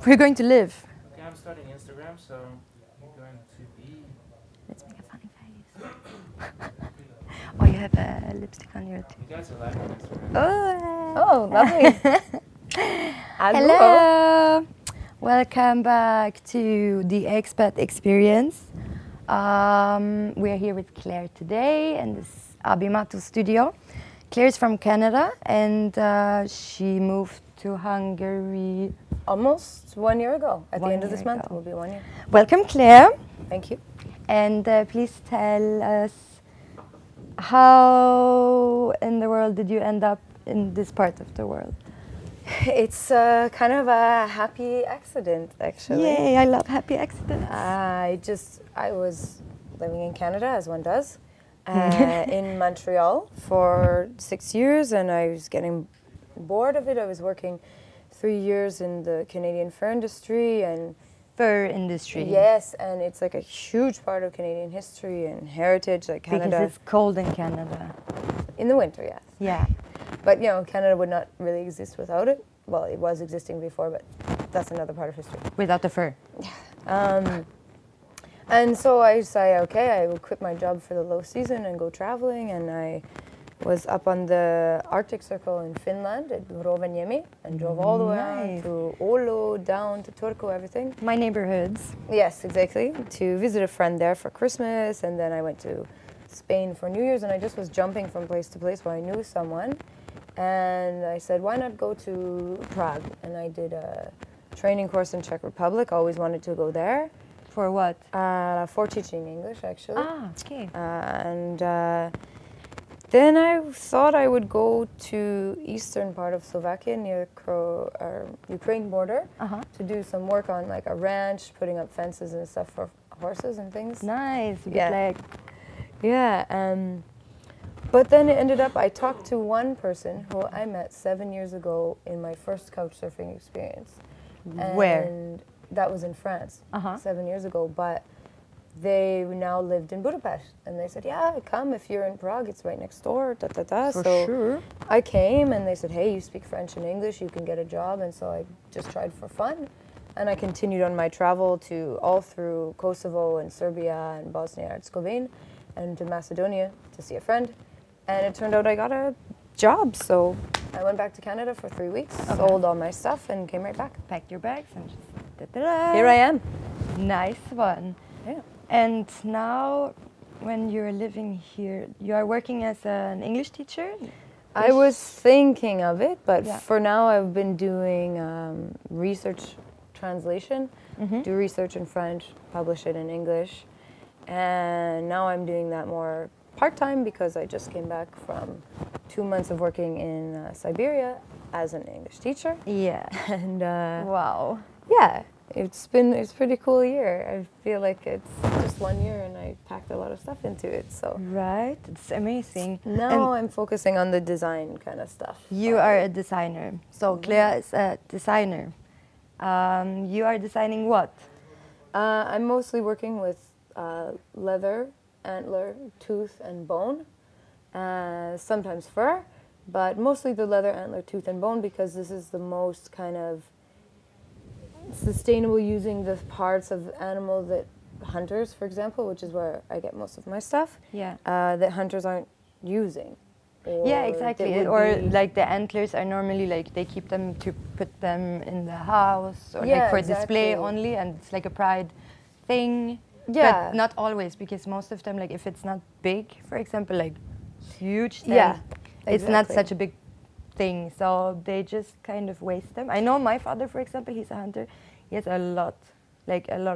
We're going to live. Okay, I'm starting Instagram, so you're going to be. Let's make a funny face. Oh, you have lipstick on your You guys are live on Instagram. Oh, lovely. hello. Welcome back to the Expat Experience. We're here with Claire today in this Abimato studio. Claire's from Canada and she moved to Hungary Almost 1 year ago. At the 1 end of year this month, ago. will be 1 year. Welcome, Claire. Thank you. And please tell us, how in the world did you end up in this part of the world? It's kind of a happy accident, actually. Yay, I love happy accidents. I was living in Canada, as one does, in Montreal for 6 years, and I was getting bored of it. I was working 3 years in the Canadian fur industry and Fur industry. yes, and it's like a huge part of Canadian history and heritage, like Canada. Because it's cold in Canada. In the winter, yes. Yeah. But, you know, Canada would not really exist without it. Well, it was existing before, but that's another part of history. Without the fur. And so I decided, okay, I will quit my job for the low season and go traveling. And I was up on the Arctic Circle in Finland at Rovaniemi and drove all the way Nice. to Oulu, down to Turku, everything. My neighborhoods. Yes, exactly. To visit a friend there for Christmas. And then I went to Spain for New Year's. And I just was jumping from place to place where I knew someone. And I said, why not go to Prague? And I did a training course in Czech Republic. Always wanted to go there. For what? For teaching English, actually. Ah, okay. And then I thought I would go to eastern part of Slovakia near Ukraine border to do some work on like a ranch, putting up fences and stuff for horses and things. Nice. Yeah. Like, Yeah. But then it ended up, I talked to one person who I met 7 years ago in my first couch surfing experience. Where? And that was in France, Uh-huh. 7 years ago. But they now lived in Budapest. And they said, yeah, come if you're in Prague, it's right next door, da da da. For so sure. I came and they said, hey, you speak French and English, you can get a job. And so I just tried for fun. And I continued on my travel to all through Kosovo and Serbia and Bosnia and Herzegovina and to Macedonia to see a friend. And it turned out I got a job, so I went back to Canada for 3 weeks, sold all my stuff, and came right back. Packed your bags and just da-da-da. Here I am. Nice one. Yeah. And now, when you're living here, you are working as an English teacher? I was thinking of it, but Yeah. for now I've been doing research translation, do research in French, publish it in English, and now I'm doing that more part-time because I just came back from 2 months of working in Siberia as an English teacher. Yeah. And Wow. yeah, it's a pretty cool year. I feel like it's just 1 year and I packed a lot of stuff into it. So Right. It's amazing. now I'm focusing on the design kind of stuff. You are a designer. So Claire is a designer. You are designing what? I'm mostly working with leather, antler, tooth, and bone. Sometimes fur, but mostly the leather, antler, tooth, and bone because this is the most kind of sustainable, using the parts of animal that hunters, for example, which is where I get most of my stuff, Yeah. that hunters aren't using. Yeah, Or exactly. that would Or be- like the antlers are normally like they keep them to put them in the house or Yeah, like for display exactly. only, and it's like a pride thing. Yeah. But not always, because most of them, like if it's not big, for example, like huge, then Yeah, it's not exactly. such a big thing. So they just kind of waste them. I know my father, for example, he's a hunter. He has a lot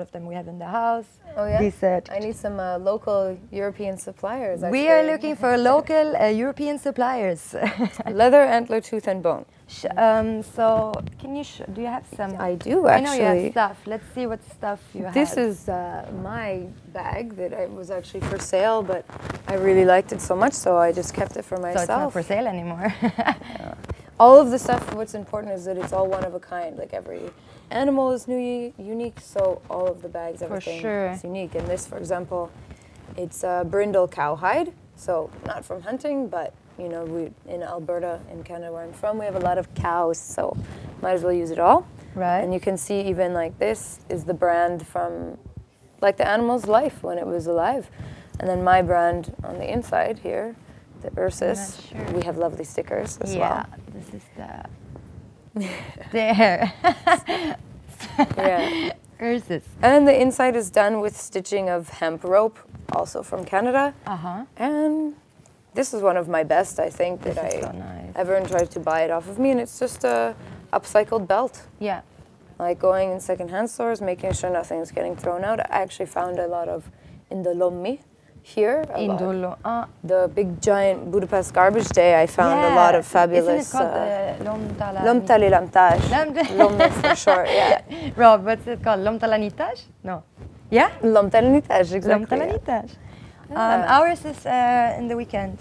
of them we have in the house. Oh yeah? He said, I need some local European suppliers. we are actually. looking for local European suppliers. Leather, antler, tooth, and bone. So, can you do you have some? I do, I know you have actually. stuff. Let's see what stuff you have. This is my bag that I was actually for sale, but I really liked it so much, so I just kept it for so myself. it's not for sale anymore. All of the stuff, what's important is that it's all one of a kind. Like every animal is unique, so all of the bags, everything sure. is unique. And this, for example, it's a brindle cowhide, so not from hunting, but you know, we in Alberta, in Canada, where I'm from, we have a lot of cows, so might as well use it all. Right. And you can see even like this is the brand from like the animal's life when it was alive. And then my brand on the inside here, the Ursus. Sure. We have lovely stickers as yeah, well. this is the there. Yeah. Ursus. And the inside is done with stitching of hemp rope, also from Canada. Uh-huh. And this is one of my best, I think, This that is so nice. everyone tries to buy it off of me, and it's just a upcycled belt. Yeah. Like going in secondhand stores, making sure nothing's getting thrown out. I actually found a lot of indolommi here. Indolo. The big giant Budapest garbage day, I found a lot of fabulous. Isn't it called the Lomtala? Lomtalilamtaj. Lomme for short, yeah. Rob, what's it called? Lomtalanitaj? No. Yeah? Lomtalanitaj, exactly. Lomtalanitaj. Yeah. Ours is in the weekend.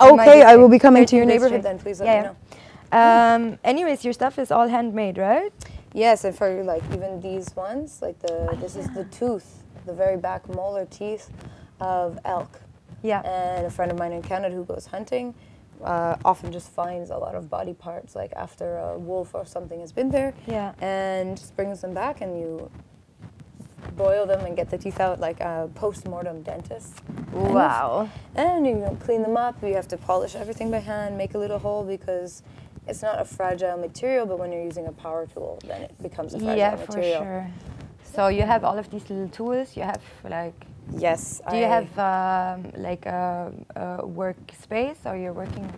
Okay, I will be coming 13th to your neighborhood district. then, please let me know. Anyways, your stuff is all handmade, right? Yes, and for like even these ones, like this is the tooth, the very back molar teeth of elk. Yeah. And a friend of mine in Canada who goes hunting often just finds a lot of body parts, like after a wolf or something has been there. Yeah. And just brings them back, and you boil them and get the teeth out like a post-mortem dentist. Wow. And you clean them up. You have to polish everything by hand, make a little hole because it's not a fragile material, but when you're using a power tool, then it becomes a fragile material. For sure. So you have all of these little tools. You have like. Yes. Do you have like a workspace, or you're working?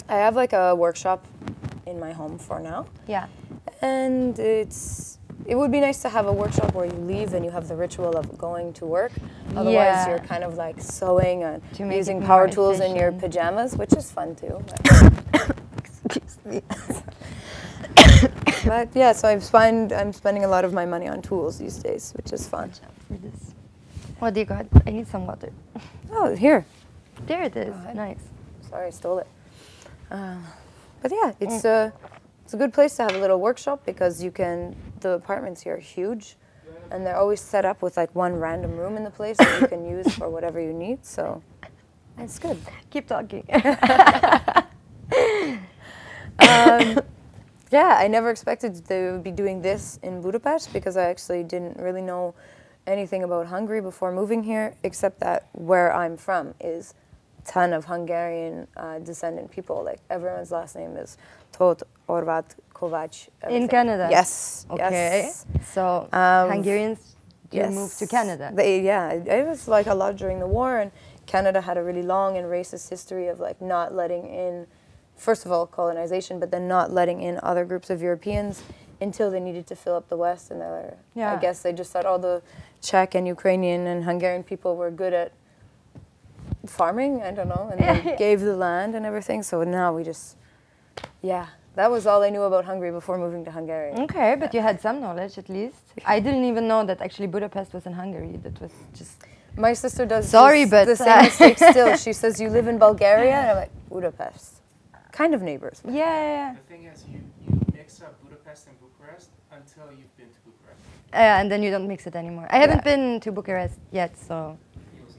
I have like a workshop in my home for now. Yeah. And it would be nice to have a workshop where you leave and you have the ritual of going to work. Otherwise, you're kind of like sewing and using power tools in your pajamas, which is fun too. Excuse me. But yeah, so I'm spending a lot of my money on tools these days, which is fun. For this. What do you got? I need some water. Oh, here. There it is. Nice. Sorry, I stole it. But yeah, it's a good place to have a little workshop because the apartments here are huge and they're always set up with like one random room in the place that you can use for whatever you need. So it's good. Keep talking. Yeah, I never expected to be doing this in Budapest because I actually didn't really know anything about Hungary before moving here, except that where I'm from is a ton of Hungarian descendant people. Like everyone's last name is Tóth, Horváth, Kovács. Everything. In Canada? Yes. Okay. Yes. So Hungarians moved to Canada? It was like a lot during the war, and Canada had a really long and racist history of like not letting in, first of all, colonization, but then not letting in other groups of Europeans until they needed to fill up the West. And I guess they just thought all the Czech and Ukrainian and Hungarian people were good at farming, I don't know, and they gave the land and everything. So now that was all I knew about Hungary before moving to Hungary. Okay, but you had some knowledge at least. I didn't even know that actually Budapest was in Hungary. That was just... My sister does but the same mistake still. She says, you live in Bulgaria? And I'm like, Budapest. Kind of neighbors. Yeah. The thing is, you mix up Budapest and Bucharest until you've been to Bucharest. And then you don't mix it anymore. I haven't been to Bucharest yet, so...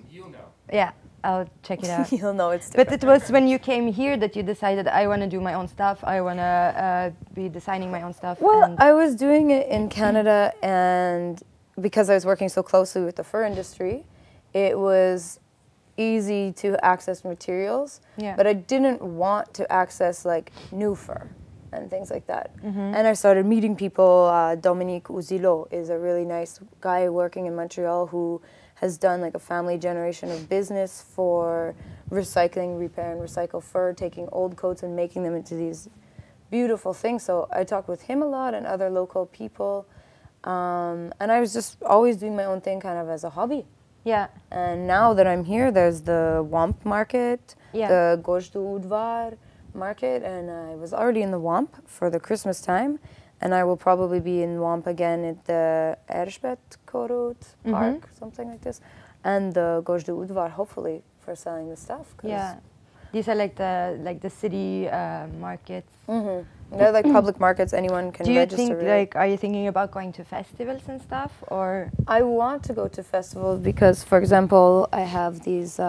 You'll know. Yeah, I'll check it out. You'll know it's different. But it was when you came here that you decided, I want to do my own stuff, I want to be designing my own stuff. Well, I was doing it in Canada, and because I was working so closely with the fur industry, it was easy to access materials, but I didn't want to access like new fur and things like that. And I started meeting people. Dominique Uzilo is a really nice guy working in Montreal who has done like a family generation of business for recycling, repair and recycle fur, taking old coats and making them into these beautiful things. So I talked with him a lot and other local people. And I was just always doing my own thing kind of as a hobby. Yeah. And now that I'm here, there's the Wamp market, the Gojdu Udvar market, and I was already in the Wamp for the Christmas time, and I will probably be in Wamp again at the Expat Experience Park, something like this, and the Gojdu Udvar, hopefully, for selling the stuff. Yeah. These are like the city markets. They're like public markets. Anyone can register. Do you think, like, are you thinking about going to festivals and stuff, or? I want to go to festivals because, for example, I have these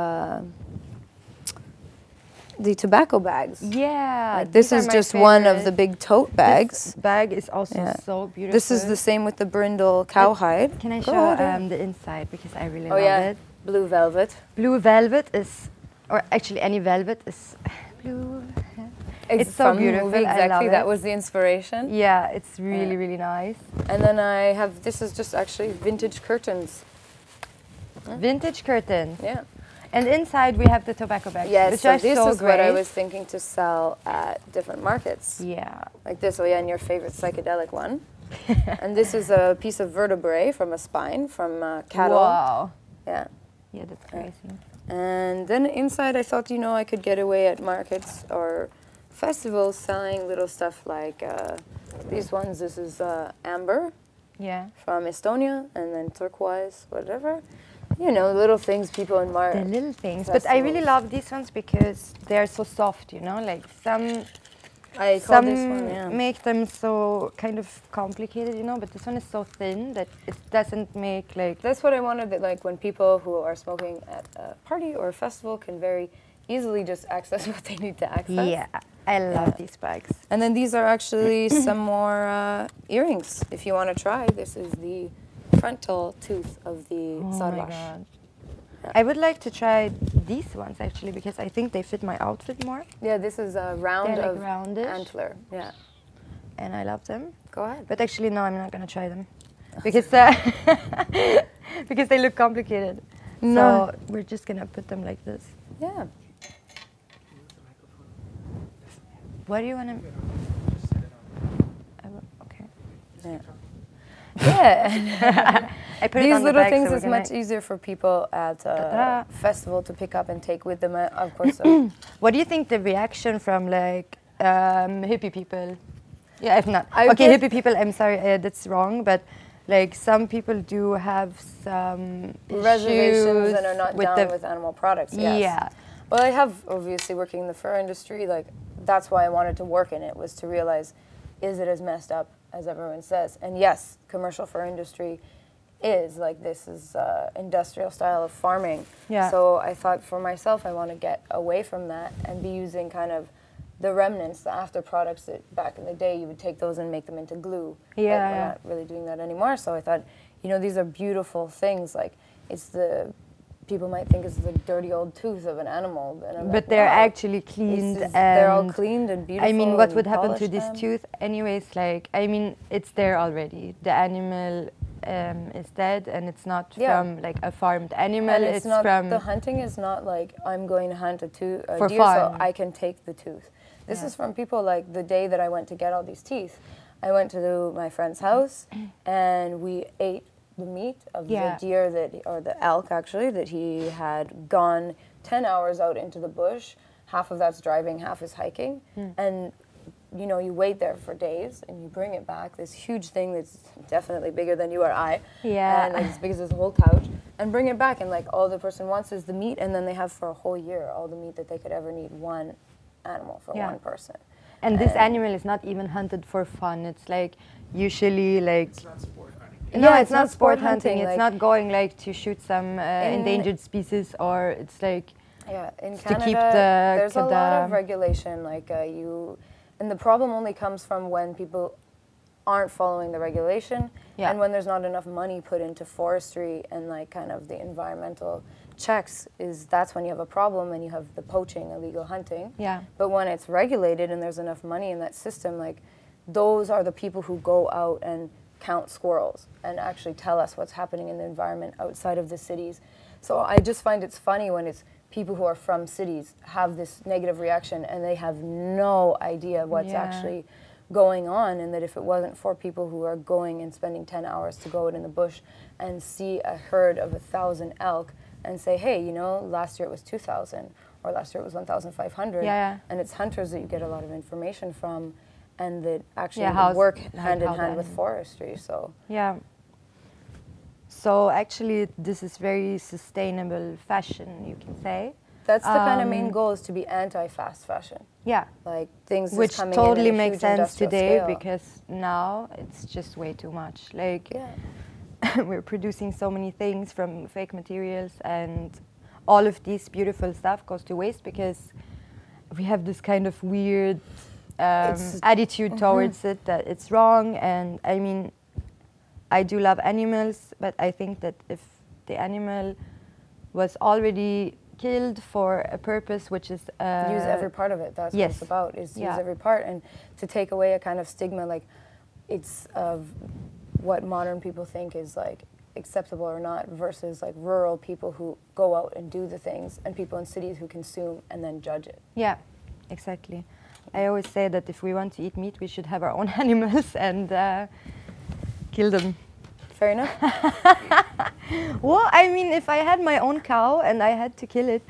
the tobacco bags. Yeah, Like, this these is are my just one of the favorite. big tote bags. This bag is also Yeah. so beautiful. This is the same with the brindle cowhide. Can I Go show ahead, yeah. the inside because I really Oh love yeah, it. blue velvet. Blue velvet is, or actually any velvet is blue. It's so from the beautiful. movie, exactly. I love That it. was the inspiration. Yeah, it's really really nice. And then I have, this is just actually vintage curtains. Vintage curtains. Yeah. And inside we have the tobacco bags, Yes, which so are this so is great. what I was thinking to sell at different markets. Yeah. Like this, oh yeah, and your favorite psychedelic one. And this is a piece of vertebrae from a spine from cattle. Wow. Yeah. Yeah, that's crazy. And then inside I thought, you know, I could get away at markets or festivals selling little stuff like these ones. This is amber Yeah. from Estonia, and then turquoise, whatever. You know, little things people in The little things. But I really love these ones because they're so soft, you know, like some make them so kind of complicated, you know, but this one is so thin that it doesn't make like... That's what I wanted, that like when people who are smoking at a party or a festival can very easily just access what they need to access. Yeah, I love these bags. And then these are actually some more earrings, if you want to try. This is the frontal tooth of the Oh my sarvash. God. I would like to try these ones actually because I think they fit my outfit more. Yeah, this is a round They're like of roundish. antler. Yeah. And I love them. Go ahead. But actually, no, I'm not going to try them because because they look complicated. No. So we're just going to put them like this. Yeah. What do you want to... Just set it on. Okay. Yeah. Yeah. I put it These on the little bag, things so we're is gonna- much easier for people at a Ta-da. festival to pick up and take with them, of course. What do you think the reaction from like hippie people? Yeah, if not. I Okay, guess- hippie people, I'm sorry, that's wrong, but like some people do have some Reservations issues and are not with down with animal products. Yes. Yeah. Well, I have obviously working in the fur industry. Like that's why I wanted to work in it, was to realize, is it as messed up as everyone says? And yes, commercial fur industry is like, this is industrial style of farming. Yeah. So I thought for myself, I want to get away from that and be using kind of the remnants, the after products that back in the day you would take those and make them into glue. But Yeah, we're yeah. not really doing that anymore. So I thought, you know, these are beautiful things. Like it's the, people might think it's the dirty old tooth of an animal. And I'm But like, they're wow, actually cleaned this is- and they're all cleaned and beautiful. I mean, what and would happen to polished this them. tooth anyways? Like, I mean, it's there already. The animal is dead and it's not Yeah. from like a farmed animal. And It's not, from... the hunting is not like I'm going to hunt a For deer fun. so I can take the tooth. This Yeah. is from people like the day that I went to get all these teeth. I went to my friend's house and we ate the meat of Yeah. the deer that, or the elk actually, that he had gone 10 hours out into the bush. Half of that's driving, half is hiking. And you know, you wait there for days and you bring it back, this huge thing that's definitely bigger than you or I. Yeah. And like as big as this whole couch, and bring it back, and like all the person wants is the meat, and then they have for a whole year all the meat that they could ever need, one animal for Yeah. one person. And this animal is not even hunted for fun. It's like usually like... It's not sport hunting. No, Yeah, it's not sport hunting. It's like- not going like to shoot some endangered species, or it's like... Yeah, in to Canada, keep the- there's a lot of the- regulation. Like and the problem only comes from when people aren't following the regulation, Yeah. and when there's not enough money put into forestry and like kind of the environmental checks. That's when you have a problem, and you have the poaching, illegal hunting. Yeah. But when it's regulated and there's enough money in that system, like those are the people who go out and count squirrels and actually tell us what's happening in the environment outside of the cities. So I just find it's funny when it's people who are from cities have this negative reaction and they have no idea what's Yeah. actually going on, and that if it wasn't for people who are going and spending 10 hours to go out in the bush and see a herd of 1,000 elk and say, hey, you know, last year it was 2,000 or last year it was 1,500, Yeah. and it's hunters that you get a lot of information from, and that actually Yeah, how's- work like hand in how hand the with animal- forestry. So Yeah. So actually, this is very sustainable fashion, you can say. that's the kind of main goal, is to be anti-fast fashion. Yeah. Like things Which just coming totally in a makes huge sense industrial today scale. because now it's just way too much. Like Yeah. we're producing so many things from fake materials, and all of this beautiful stuff goes to waste because we have this kind of weird It's- attitude towards it, that it's wrong. And I mean, I do love animals, but I think that if the animal was already killed for a purpose, which is use every part of it. That's what yes. it's about, is Yeah. use every part, and to take away a kind of stigma, like it's of what modern people think is like acceptable or not, versus like rural people who go out and do the things, and people in cities who consume and then judge it. Yeah, exactly. I always say that if we want to eat meat, we should have our own animals and kill them. Fair enough. Well, I mean, if I had my own cow and I had to kill it,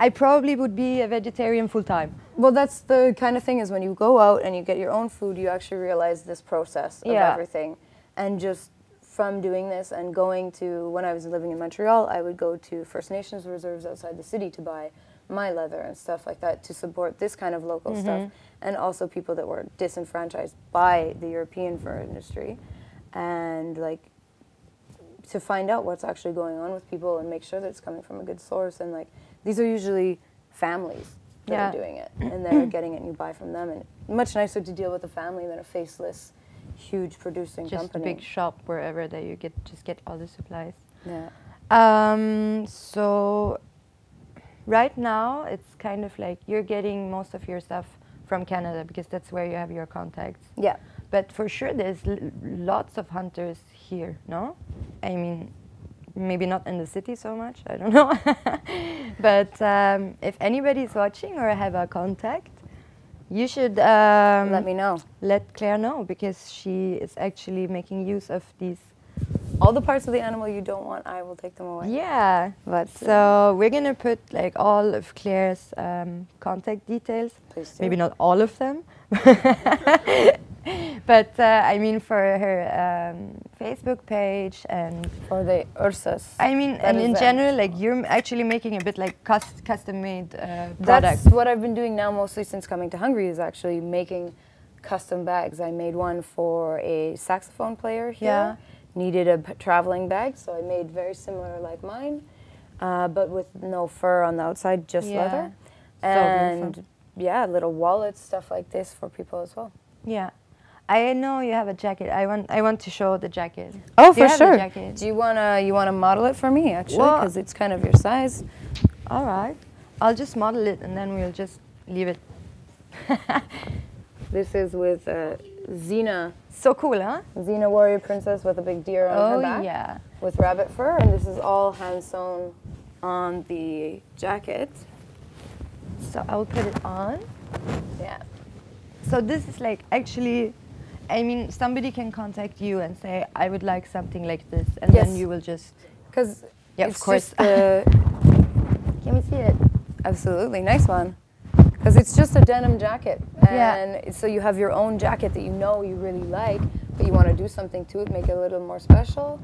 I probably would be a vegetarian full time. Well, that's the kind of thing, is when you go out and you get your own food, you actually realize this process of Yeah. everything. And just from doing this and going to, when I was living in Montreal, I would go to First Nations reserves outside the city to buy my leather and stuff like that, to support this kind of local stuff, and also people that were disenfranchised by the European fur industry, and like to find out what's actually going on with people and make sure that it's coming from a good source. And like, these are usually families that Yeah. are doing it, and they're getting it, and you buy from them. And much nicer to deal with a family than a faceless, huge producing Just company. a big shop wherever that you get all the supplies. Yeah. So right now it's kind of like you're getting most of your stuff from Canada because that's where you have your contacts. Yeah. But for sure there's lots of hunters here, no? I mean, maybe not in the city so much, I don't know. But if anybody's watching or have a contact, you should Let me know. let Claire know, because she is actually making use of these. All the parts of the animal you don't want, I will take them away. Yeah. But So we're gonna put like all of Claire's contact details. please do. Maybe not all of them, but I mean for her Facebook page, and For the Ursas. I mean, That and is in them. general, like you're actually making a bit like custom-made That's products. what I've been doing now, mostly since coming to Hungary, is actually making custom bags. I made one for a saxophone player here. Yeah. Needed a traveling bag, so I made very similar like mine, but with no fur on the outside, just Yeah. leather. So And beautiful. yeah, little wallets, stuff like this for people as well. Yeah, I know you have a jacket. I want to show the jacket. Oh, Do you for have the sure. jacket? Do you wanna model it for me, actually, Well- because it's kind of your size. All right, I'll just model it and then we'll just leave it. This is with Xena So cool, huh? warrior princess with a big deer on her Oh back. yeah. With rabbit fur, and this is all hand sewn on the jacket. So I'll put it on. Yeah. So this is like actually, I mean, somebody can contact you and say, I would like something like this, and then Yes. you will just. Because Yeah, it's of course. just the Can we see it? absolutely nice one. Because it's just a denim jacket, Yeah. and so you have your own jacket that you know you really like, but you want to do something to it, make it a little more special.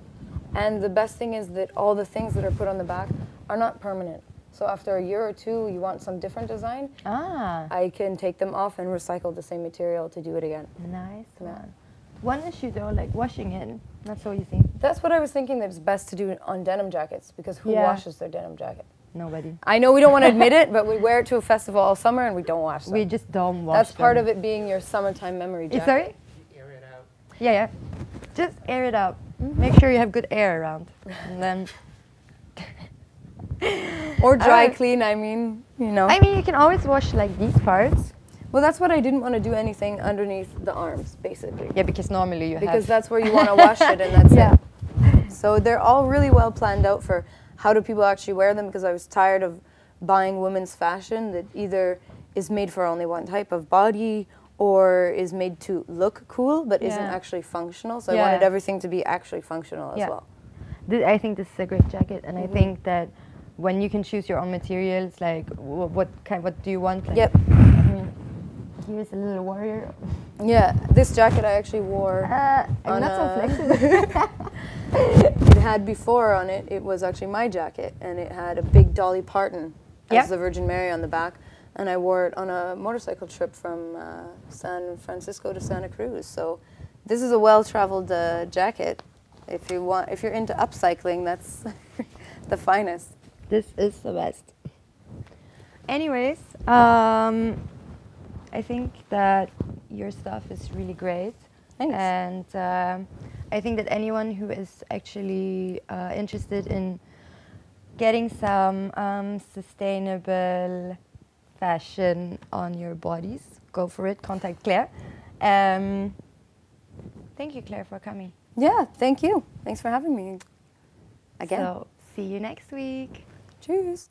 And the best thing is that all the things that are put on the back are not permanent. So after a year or two, you want some different design, Ah, I can take them off and recycle the same material to do it again. nice Yeah. one. One issue though, like washing it, not so easy. That's what I was thinking, that it's best to do it on denim jackets, because who Yeah. washes their denim jacket? Nobody. I know we don't want to admit it, but we wear it to a festival all summer and we don't wash them. We just don't wash That's part them. of it being your summertime memory jacket. Sorry? Air it out. Yeah, yeah. Just air it out. Make sure you have good air around, and then. Or dry Alright. clean, I mean, you know. I mean, you can always wash like these parts. Well, that's what I didn't want to do, anything underneath the arms, basically. Yeah, because normally you Because have. that's where you want to wash it, and that's Yeah. it. So they're all really well planned out for how do people actually wear them, because I was tired of buying women's fashion that either is made for only one type of body or is made to look cool but isn't Yeah. actually functional. So I Yeah. wanted everything to be actually functional as Yeah. well. I think this is a great jacket, and I think that when you can choose your own materials, like what do you want? Like, Yep. I mean, here's a little warrior. Yeah, this jacket I actually wore. I'm On not so a- flexible. It had before on it, it was actually my jacket, and it had a big Dolly Parton as Yeah. the Virgin Mary on the back, and I wore it on a motorcycle trip from San Francisco to Santa Cruz. So this is a well-traveled jacket. If you're into upcycling, that's the finest. This is the best. anyways, I think that your stuff is really great. Thanks. And I think that anyone who is actually interested in getting some sustainable fashion on your bodies, go for it, contact Claire. Thank you, Claire, for coming. Yeah, thank you. Thanks for having me again. So, see you next week. Cheers.